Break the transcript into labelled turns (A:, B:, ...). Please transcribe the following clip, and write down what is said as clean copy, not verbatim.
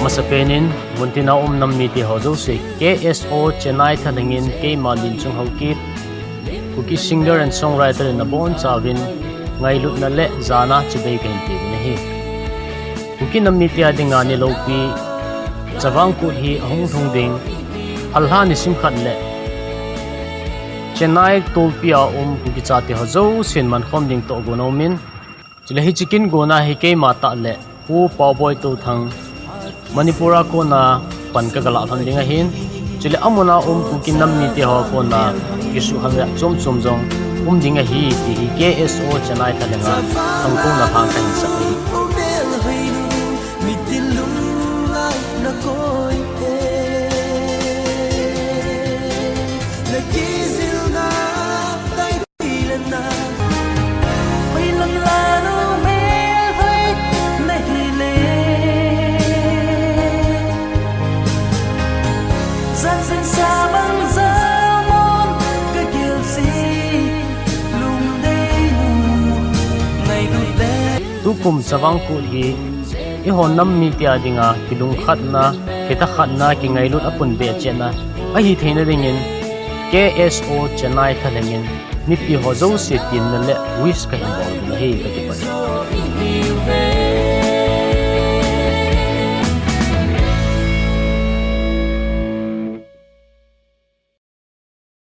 A: masapenin muntina nammi ti hozo se KSO Chennai thalengin ke malin chung hoki kuki singer and songwriter na bon chawin ngai lut na le zana chibei kain ti ne hi kuki nammi ti adinga ni lopi chawang ku hi ahung thung ding halha ni sim khat le Chennai tolpia kuki chati hozo sin man khom ding to gonomin chile hi chicken gona hi ke mata le pu pawboy to thang Manipura ko na pankagala han dinga hin chile amuna kuki nammi ti ho ko na gisu hanga chom chom jong dinga hi ti KSO Chennai thalenga angko na thang kan sa hi kum chawang ku hi I hon nammi ti adinga kilung khatna kita khatna ki ngailut apun be chena a hi theina ringin KSO Chennai thalengin nipi hozo se tin le wis ka hin bol hi ka ti pa